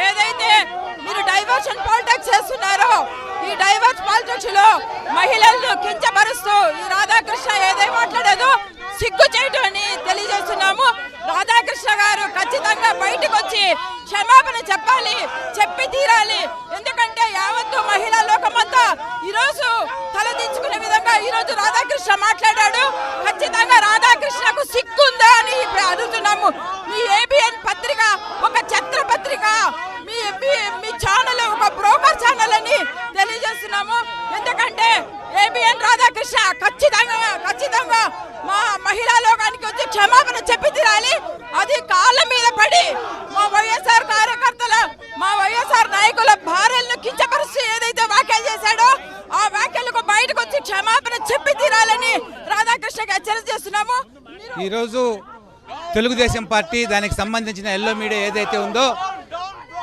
ఏదైతే మీరు diversion politics చేస్తున్నారో ఈ డైవర్స్ పాలిటిక్స్ లో మహిళలను కించపరుస్తూ ఈ రాధాకృష్ణ ఏదైతే మాట్లాడేదో సిగ్గు చేయటం అని తెలియజేస్తున్నాము. రాధాకృష్ణ గారు ఖచ్చితంగా బయటకు వచ్చి క్షమాపణ చెప్పాలి, చెప్పి తీరాలి. ఎందుకంటే యావత్తు మహిళా లోకమంతా ఈరోజు తలదించుకునే విధంగా ఈరోజు రాధాకృష్ణ మాట్లాడాడు. ఖచ్చితంగా రాధాకృష్ణకు సిగ్గుందా అని అడుగుతున్నాము. మీ ఏబిఎన్ పత్రిక ఒక ఛత్ర పత్రిక, మీ ఛానల్ ఒక బ్రోకర్ ఛానల్ అని తెలియజేస్తున్నాము. ఎందుకంటే ఏబిఎన్ రాధాకృష్ణ ఖచ్చితంగా మా మహిళా లోకానికి వచ్చి క్షమాపణ చెప్పి తీరాలి. అది కాళ్ళ మీద పడి మా వైఎస్ఆర్ కార్యకర్తల, మా వైఎస్ఆర్ నాయకుల భార్యలను కించపరుస్తూ ఏదైతే వ్యాఖ్యలు చేశాడో ఆ వ్యాఖ్యలకు బయటకు వచ్చి క్షమాపణ చెప్పి తీరాలని రాధాకృష్ణకి హెచ్చరిక చేస్తున్నాము. ఈరోజు తెలుగుదేశం పార్టీ దానికి సంబంధించిన ఎల్లో మీడియా ఏదైతే ఉందో,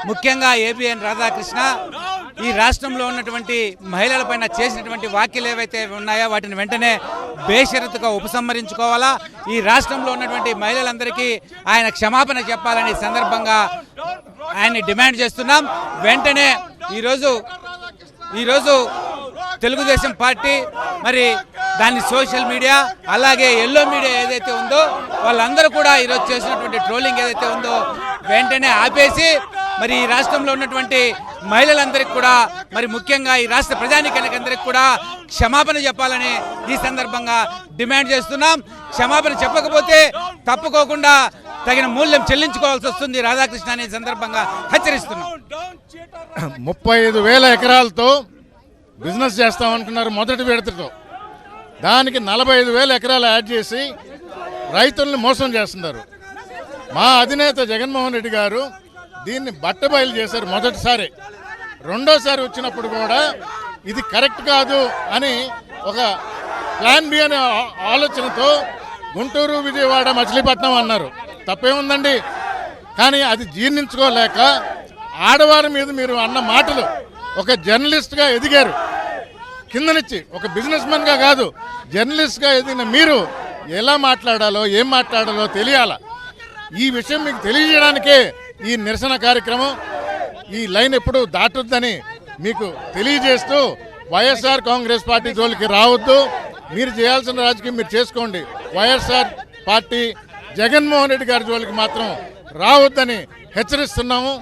ముఖ్యంగా ఏబిఎన్ రాధాకృష్ణ ఈ రాష్ట్రంలో ఉన్నటువంటి మహిళలపైన చేసినటువంటి వ్యాఖ్యలు ఏవైతే ఉన్నాయో వాటిని వెంటనే బేషరతుగా ఉపసంహరించుకోవాలా. ఈ రాష్ట్రంలో ఉన్నటువంటి మహిళలందరికీ ఆయన క్షమాపణ చెప్పాలని సందర్భంగా ఆయన్ని డిమాండ్ చేస్తున్నాం. వెంటనే ఈరోజు తెలుగుదేశం పార్టీ మరి దాని సోషల్ మీడియా అలాగే ఎల్లో మీడియా ఏదైతే ఉందో వాళ్ళందరూ కూడా ఈరోజు చేసినటువంటి ట్రోలింగ్ ఏదైతే ఉందో వెంటనే ఆపేసి మరి ఈ రాష్ట్రంలో ఉన్నటువంటి మహిళలందరికీ కూడా మరి ముఖ్యంగా ఈ రాష్ట్ర ప్రజానీకానికందరికీ కూడా క్షమాపణ చెప్పాలని ఈ సందర్భంగా డిమాండ్ చేస్తున్నాం. క్షమాపణ చెప్పకపోతే తప్పుకోకుండా తగిన మూల్యం చెల్లించుకోవాల్సి వస్తుంది రాధాకృష్ణ అనే సందర్భంగా హెచ్చరిస్తున్నాం. 35,000 ఎకరాలతో బిజినెస్ చేస్తామనుకున్నారు మొదటి విడతతో. దానికి 45,000 ఎకరాలు యాడ్ చేసి రైతుల్ని మోసం చేస్తున్నారు. మా అధినేత జగన్మోహన్ రెడ్డి గారు దీన్ని బట్టబయలు చేశారు మొదటిసారి. రెండోసారి వచ్చినప్పుడు కూడా ఇది కరెక్ట్ కాదు అని ఒక ప్లాన్ బి అనే ఆలోచనతో గుంటూరు, విజయవాడ, మచిలీపట్నం అన్నారు. తప్పేముందండి? కానీ అది జీర్ణించుకోలేక ఆడవారి మీద మీరు అన్న మాటలు, ఒక జర్నలిస్ట్గా ఎదిగారు కిందనిచ్చి, ఒక బిజినెస్ మ్యాన్గా కాదు జర్నలిస్ట్గా ఎదిగిన మీరు ఎలా మాట్లాడాలో ఏం మాట్లాడాలో తెలియాలా. ఈ విషయం మీకు తెలియజేయడానికే ఈ నిరసన కార్యక్రమం. ఈ లైన్ ఎప్పుడు దాటొద్దని మీకు తెలియజేస్తూ వైఎస్ఆర్ కాంగ్రెస్ పార్టీ జోలికి రావద్దు. మీరు చేయాల్సిన రాజకీయం మీరు చేసుకోండి. వైఎస్ఆర్ పార్టీ జగన్మోహన్ రెడ్డి గారి జోలికి మాత్రం రావద్దని హెచ్చరిస్తున్నాము.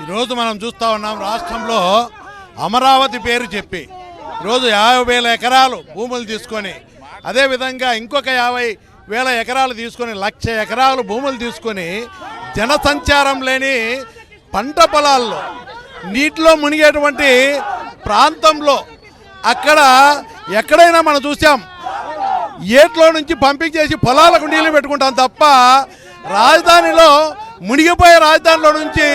ఈరోజు మనం చూస్తూ ఉన్నాం, రాష్ట్రంలో అమరావతి పేరు చెప్పి ఈరోజు 50,000 ఎకరాలు భూములు తీసుకొని, అదేవిధంగా ఇంకొక 50,000 ఎకరాలు తీసుకొని 1,00,000 ఎకరాలు భూములు తీసుకొని జనసంచారం లేని పంట పొలాల్లో నీటిలో మునిగేటువంటి ప్రాంతంలో అక్కడ ఎక్కడైనా మనం చూసాం ఏట్లో నుంచి పంపింగ్ చేసి పొలాలకు నీళ్లు పెట్టుకుంటాం తప్ప రాజధానిలో మునిగిపోయే రాజధానిలో నుంచి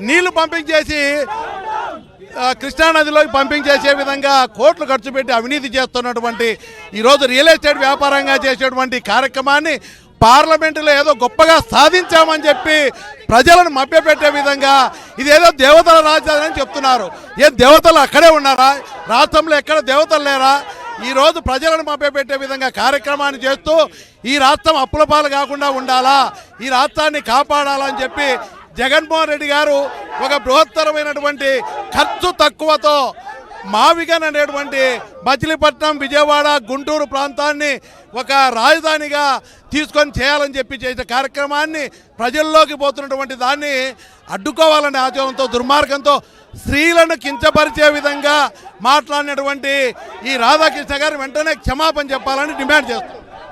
నీళ్లు పంపింగ్ చేసి కృష్ణానదిలోకి పంపింగ్ చేసే విధంగా కోట్లు ఖర్చు పెట్టి అవినీతి చేస్తున్నటువంటి ఈరోజు రియల్ ఎస్టేట్ వ్యాపారంగా చేసేటువంటి కార్యక్రమాన్ని పార్లమెంటులో ఏదో గొప్పగా సాధించామని చెప్పి ప్రజలను మభ్యపెట్టే విధంగా ఇదేదో దేవతల రాజధాని అని చెప్తున్నారు. దేవతలు అక్కడే ఉన్నారా? రాష్ట్రంలో ఎక్కడ దేవతలు లేరా? ఈరోజు ప్రజలను మభ్యపెట్టే విధంగా కార్యక్రమాన్ని చేస్తూ ఈ రాష్ట్రం అప్పుల పాలు కాకుండా ఉండాలా, ఈ రాష్ట్రాన్ని కాపాడాలని చెప్పి జగన్మోహన్ రెడ్డి గారు ఒక బృహత్తరమైనటువంటి ఖర్చు తక్కువతో మావిగన్ అనేటువంటి మచిలీపట్నం, విజయవాడ, గుంటూరు ప్రాంతాన్ని ఒక రాజధానిగా తీసుకొని చేయాలని చెప్పి చేసే కార్యక్రమాన్ని ప్రజల్లోకి పోతున్నటువంటి దాన్ని అడ్డుకోవాలనే ఆచరణతో దుర్మార్గంతో స్త్రీలను కించపరిచే విధంగా మాట్లాడినటువంటి ఈ రాధాకృష్ణ గారు వెంటనే క్షమాపణ చెప్పాలని డిమాండ్ చేస్తున్నారు.